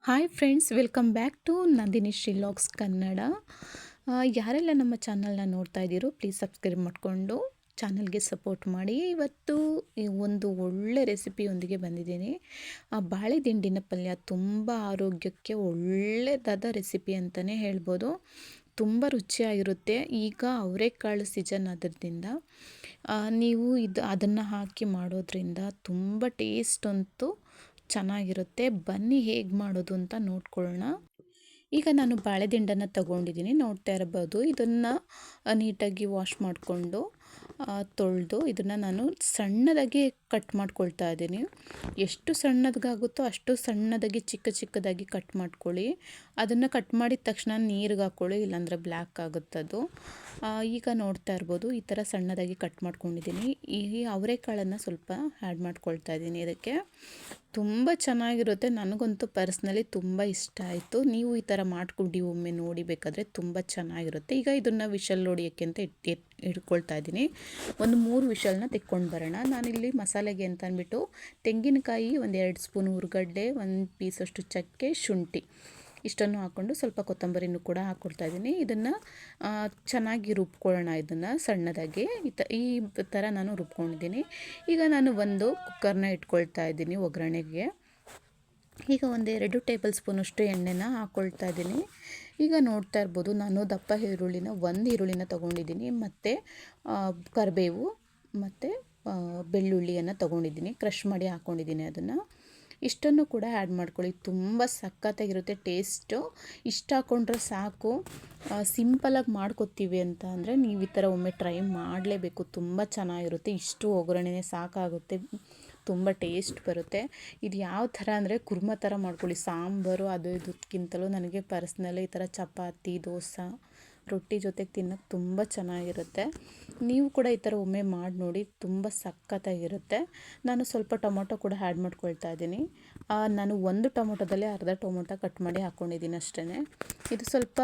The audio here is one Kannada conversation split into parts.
Hi friends, welcome back to Nandini Shree vlogs Kannada. ಯಾರೆಲ್ಲ ನಮ್ಮ ಚಾನಲ್ನ ನೋಡ್ತಾ ಇದ್ದೀರೋ ಪ್ಲೀಸ್ ಸಬ್ಸ್ಕ್ರೈಬ್ ಮಾಡಿಕೊಂಡು ಚಾನಲ್ಗೆ ಸಪೋರ್ಟ್ ಮಾಡಿ. ಇವತ್ತು ಈ ಒಂದು ಒಳ್ಳೆ ರೆಸಿಪಿಯೊಂದಿಗೆ ಬಂದಿದ್ದೀನಿ. ಬಾಳೆ ದಿಂಡಿನ ಪಲ್ಯ ತುಂಬ ಆರೋಗ್ಯಕ್ಕೆ ಒಳ್ಳೆಯದಾದ ರೆಸಿಪಿ ಅಂತಲೇ ಹೇಳ್ಬೋದು. ತುಂಬ ರುಚಿಯಾಗಿರುತ್ತೆ. ಈಗ ಅವರೆಕಾಳು ಸೀಸನ್ ಆದ್ರಿಂದ ನೀವು ಅದನ್ನು ಹಾಕಿ ಮಾಡೋದ್ರಿಂದ ತುಂಬ ಟೇಸ್ಟ್ ಅಂತೂ ಚೆನ್ನಾಗಿರುತ್ತೆ. ಬನ್ನಿ ಹೇಗೆ ಮಾಡೋದು ಅಂತ ನೋಡ್ಕೊಳ್ಳೋಣ. ಈಗ ನಾನು ಬಾಳೆದಿಂಡನ್ನು ತಗೊಂಡಿದ್ದೀನಿ, ನೋಡ್ತಾ ಇರಬಹುದು. ಇದನ್ನು ನೀಟಾಗಿ ವಾಶ್ ಮಾಡಿಕೊಂಡು ತೊಳೆದು ಇದನ್ನು ನಾನು ಸಣ್ಣದಾಗಿ ಕಟ್ ಮಾಡ್ಕೊಳ್ತಾ ಇದ್ದೀನಿ. ಎಷ್ಟು ಸಣ್ಣದಾಗುತ್ತೋ ಅಷ್ಟು ಸಣ್ಣದಾಗಿ ಚಿಕ್ಕದಾಗಿ ಕಟ್ ಮಾಡ್ಕೊಳ್ಳಿ. ಅದನ್ನು ಕಟ್ ಮಾಡಿದ ತಕ್ಷಣ ನೀರಿಗೆ ಹಾಕ್ಕೊಳ್ಳಿ, ಇಲ್ಲಾಂದರೆ ಬ್ಲ್ಯಾಕ್ ಆಗುತ್ತದು. ಈಗ ನೋಡ್ತಾ ಇರ್ಬೋದು, ಈ ಥರ ಸಣ್ಣದಾಗಿ ಕಟ್ ಮಾಡ್ಕೊಂಡಿದ್ದೀನಿ. ಈ ಅವರೆಕಾಳನ್ನು ಸ್ವಲ್ಪ ಆ್ಯಡ್ ಮಾಡ್ಕೊಳ್ತಾ ಇದ್ದೀನಿ. ಇದಕ್ಕೆ ತುಂಬ ಚೆನ್ನಾಗಿರುತ್ತೆ. ನನಗಂತೂ ಪರ್ಸ್ನಲಿ ತುಂಬ ಇಷ್ಟ ಆಯಿತು. ನೀವು ಈ ಥರ ಮಾಡ್ಕೊಂಡು ಒಮ್ಮೆ ನೋಡಿ, ಬೇಕಾದರೆ ತುಂಬ ಚೆನ್ನಾಗಿರುತ್ತೆ. ಈಗ ಇದನ್ನು ವಿಷಲ್ ಹೊಡಿಯೋಕ್ಕೆ ಅಂತ ಇಟ್ಕೊಳ್ತಾ ಇದ್ದೀನಿ. ಒಂದು 3 ವಿಷಲ್ನ ತೆಕ್ಕೊಂಡು ಬರೋಣ. ನಾನಿಲ್ಲಿ ಮಸಾಲೆಗೆ ಅಂತ ಅಂದ್ಬಿಟ್ಟು ತೆಂಗಿನಕಾಯಿ, 1-2 ಸ್ಪೂನ್ ಹುರ್ಗಡ್ಡೆ, 1 ಪೀಸಷ್ಟು ಚಕ್ಕೆ, ಶುಂಠಿ ಇಷ್ಟನ್ನು ಹಾಕ್ಕೊಂಡು ಸ್ವಲ್ಪ ಕೊತ್ತಂಬರಿನೂ ಕೂಡ ಹಾಕ್ಕೊಳ್ತಾ ಇದ್ದೀನಿ. ಇದನ್ನು ಚೆನ್ನಾಗಿ ರುಬ್ಕೊಳ್ಳೋಣ. ಇದನ್ನು ಸಣ್ಣದಾಗಿ ಈ ಥರ ನಾನು ರುಬ್ಕೊಂಡಿದ್ದೀನಿ. ಈಗ ನಾನು ಒಂದು ಕುಕ್ಕರ್ನ ಇಟ್ಕೊಳ್ತಾ ಇದ್ದೀನಿ ಒಗ್ಗರಣೆಗೆ. ಈಗ 1-2 ಟೇಬಲ್ ಸ್ಪೂನಷ್ಟು ಎಣ್ಣೆನ ಹಾಕ್ಕೊಳ್ತಾ ಇದ್ದೀನಿ. ಈಗ ನೋಡ್ತಾ ಇರ್ಬೋದು, ನಾನು ದಪ್ಪ ಈರುಳ್ಳಿನ 1 ಈರುಳ್ಳಿನ ತೊಗೊಂಡಿದ್ದೀನಿ, ಮತ್ತು ಕರಿಬೇವು ಮತ್ತು ಬೆಳ್ಳುಳ್ಳಿಯನ್ನು ತೊಗೊಂಡಿದ್ದೀನಿ, ಕ್ರಷ್ ಮಾಡಿ ಹಾಕ್ಕೊಂಡಿದ್ದೀನಿ. ಅದನ್ನು ಇಷ್ಟನ್ನು ಕೂಡ ಆ್ಯಡ್ ಮಾಡ್ಕೊಳ್ಳಿ. ತುಂಬ ಸಖತ್ತಾಗಿರುತ್ತೆ ಟೇಸ್ಟು. ಇಷ್ಟ ಹಾಕ್ಕೊಂಡ್ರೆ ಸಾಕು. ಸಿಂಪಲಾಗಿ ಮಾಡ್ಕೊತೀವಿ ಅಂತ ಅಂದರೆ ನೀವು ಈ ಥರ ಒಮ್ಮೆ ಟ್ರೈ ಮಾಡಲೇಬೇಕು. ತುಂಬ ಚೆನ್ನಾಗಿರುತ್ತೆ. ಇಷ್ಟು ಒಗ್ಗರಣೆನೇ ಸಾಕಾಗುತ್ತೆ. ತುಂಬ ಟೇಸ್ಟ್ ಬರುತ್ತೆ. ಇದು ಯಾವ ಥರ ಅಂದರೆ ಕುರ್ಮ ಥರ ಮಾಡ್ಕೊಳ್ಳಿ. ಸಾಂಬಾರು ಅದು ಇದಕ್ಕಿಂತಲೂ ನನಗೆ ಪರ್ಸ್ನಲಿ ಈ ಥರ ಚಪಾತಿ, ದೋಸೆ, ರೊಟ್ಟಿ ಜೊತೆಗೆ ತಿನ್ನೋಕ್ಕೆ ತುಂಬ ಚೆನ್ನಾಗಿರುತ್ತೆ. ನೀವು ಕೂಡ ಈ ಥರ ಒಮ್ಮೆ ಮಾಡಿ ನೋಡಿ, ತುಂಬ ಸಖತ್ತಾಗಿರುತ್ತೆ. ನಾನು ಸ್ವಲ್ಪ ಟೊಮೊಟೊ ಕೂಡ ಆ್ಯಡ್ ಮಾಡ್ಕೊಳ್ತಾ ಇದ್ದೀನಿ. ನಾನು ಒಂದು ಟೊಮೊಟೊದಲ್ಲಿ ಅರ್ಧ ಟೊಮೊಟೊ ಕಟ್ ಮಾಡಿ ಹಾಕ್ಕೊಂಡಿದ್ದೀನಿ ಅಷ್ಟೇ. ಇದು ಸ್ವಲ್ಪ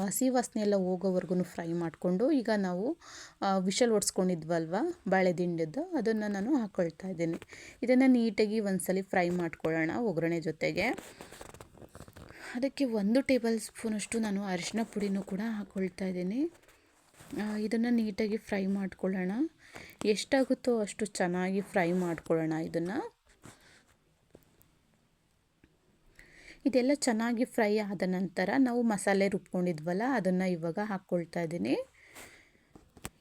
ಹಸಿ ವಾಸನೆ ಎಲ್ಲ ಹೋಗೋವರೆಗೂ ಫ್ರೈ ಮಾಡಿಕೊಂಡು, ಈಗ ನಾವು ವಿಷಲ್ ಹೊಡ್ಸ್ಕೊಂಡಿದ್ವಲ್ವ ಬಾಳೆದಿಂಡದ್ದು, ಅದನ್ನು ನಾನು ಹಾಕ್ಕೊಳ್ತಾ ಇದ್ದೀನಿ. ಇದನ್ನು ನೀಟಾಗಿ ಒಂದ್ಸಲ ಫ್ರೈ ಮಾಡ್ಕೊಳ್ಳೋಣ ಒಗ್ಗರಣೆ ಜೊತೆಗೆ. ಅದಕ್ಕೆ 1 ಟೇಬಲ್ ಸ್ಪೂನಷ್ಟು ನಾನು ಅರಿಶಿನ ಪುಡಿನೂ ಕೂಡ ಹಾಕ್ಕೊಳ್ತಾ ಇದ್ದೀನಿ. ಇದನ್ನು ನೀಟಾಗಿ ಫ್ರೈ ಮಾಡ್ಕೊಳ್ಳೋಣ. ಎಷ್ಟಾಗುತ್ತೋ ಅಷ್ಟು ಚೆನ್ನಾಗಿ ಫ್ರೈ ಮಾಡ್ಕೊಳ್ಳೋಣ. ಇದೆಲ್ಲ ಚೆನ್ನಾಗಿ ಫ್ರೈ ಆದ ನಂತರ ನಾವು ಮಸಾಲೆ ರುಬ್ಕೊಂಡಿದ್ವಲ್ಲ ಅದನ್ನು ಇವಾಗ ಹಾಕ್ಕೊಳ್ತಾ ಇದ್ದೀನಿ.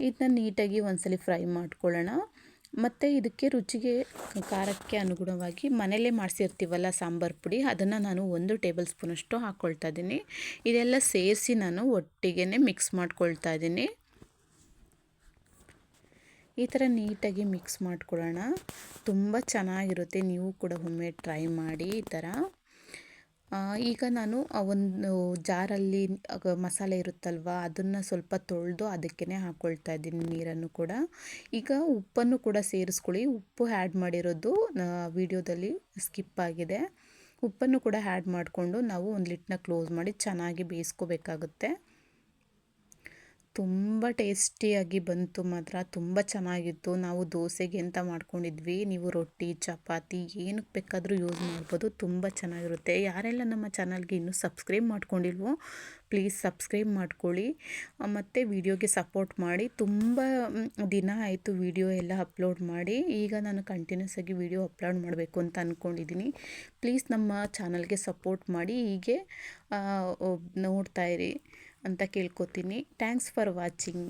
ಇದನ್ನ ನೀಟಾಗಿ ಒಂದ್ಸಲ ಫ್ರೈ ಮಾಡ್ಕೊಳ್ಳೋಣ. ಮತ್ತು ಇದಕ್ಕೆ ರುಚಿಗೆ, ಖಾರಕ್ಕೆ ಅನುಗುಣವಾಗಿ ಮನೆಯಲ್ಲೇ ಮಾಡಿಸಿರ್ತೀವಲ್ಲ ಸಾಂಬಾರು ಪುಡಿ, ಅದನ್ನು ನಾನು 1 ಟೇಬಲ್ ಸ್ಪೂನಷ್ಟು ಹಾಕ್ಕೊಳ್ತಾ ಇದ್ದೀನಿ. ಇದೆಲ್ಲ ಸೇರಿಸಿ ನಾನು ಒಟ್ಟಿಗೆ ಮಿಕ್ಸ್ ಮಾಡ್ಕೊಳ್ತಾ ಇದ್ದೀನಿ. ಈ ಥರ ನೀಟಾಗಿ ಮಿಕ್ಸ್ ಮಾಡ್ಕೊಳ್ಳೋಣ. ತುಂಬ ಚೆನ್ನಾಗಿರುತ್ತೆ. ನೀವು ಕೂಡ ಒಮ್ಮೆ ಟ್ರೈ ಮಾಡಿ ಈ ಥರ. ಈಗ ನಾನು ಒಂದು ಜಾರಲ್ಲಿ ಮಸಾಲೆ ಇರುತ್ತಲ್ವ, ಅದನ್ನು ಸ್ವಲ್ಪ ತೊಳೆದು ಅದಕ್ಕೇ ಹಾಕ್ಕೊಳ್ತಾ ಇದ್ದೀನಿ ನೀರನ್ನು ಕೂಡ. ಈಗ ಉಪ್ಪನ್ನು ಕೂಡ ಸೇರಿಸ್ಕೊಳ್ಳಿ. ಉಪ್ಪು ಆ್ಯಡ್ ಮಾಡಿರೋದು ವಿಡಿಯೋದಲ್ಲಿ ಸ್ಕಿಪ್ ಆಗಿದೆ. ಉಪ್ಪನ್ನು ಕೂಡ ಆ್ಯಡ್ ಮಾಡಿಕೊಂಡು ನಾವು ಒಂದು ಲಿಡ್ನ ಕ್ಲೋಸ್ ಮಾಡಿ ಚೆನ್ನಾಗಿ ಬೇಯಿಸ್ಕೋಬೇಕಾಗುತ್ತೆ. ತುಂಬ ಟೇಸ್ಟಿಯಾಗಿ ಬಂತು ಮಾತ್ರ. ತುಂಬ ಚೆನ್ನಾಗಿತ್ತು. ನಾವು ದೋಸೆಗೆ ಅಂತ ಮಾಡ್ಕೊಂಡಿದ್ವಿ. ನೀವು ರೊಟ್ಟಿ, ಚಪಾತಿ ಏನಕ್ಕೆ ಬೇಕಾದರೂ ಯೂಸ್ ಮಾಡ್ಬೋದು. ತುಂಬ ಚೆನ್ನಾಗಿರುತ್ತೆ. ಯಾರೆಲ್ಲ ನಮ್ಮ ಚಾನಲ್ಗೆ ಇನ್ನೂ ಸಬ್ಸ್ಕ್ರೈಬ್ ಮಾಡ್ಕೊಂಡಿಲ್ವೋ ಪ್ಲೀಸ್ ಸಬ್ಸ್ಕ್ರೈಬ್ ಮಾಡ್ಕೊಳ್ಳಿ, ಮತ್ತು ವಿಡಿಯೋಗೆ ಸಪೋರ್ಟ್ ಮಾಡಿ. ತುಂಬ ದಿನ ಆಯಿತು ವಿಡಿಯೋ ಎಲ್ಲ ಅಪ್ಲೋಡ್ ಮಾಡಿ. ಈಗ ನಾನು ಕಂಟಿನ್ಯೂಸ್ ಆಗಿ ವಿಡಿಯೋ ಅಪ್ಲೋಡ್ ಮಾಡಬೇಕು ಅಂತ ಅಂದ್ಕೊಂಡಿದ್ದೀನಿ. ಪ್ಲೀಸ್ ನಮ್ಮ ಚಾನಲ್ಗೆ ಸಪೋರ್ಟ್ ಮಾಡಿ, ಹೀಗೆ ನೋಡ್ತಾಯಿರಿ ಅಂತ ಕೇಳ್ಕೊತೀನಿ. Thanks for watching.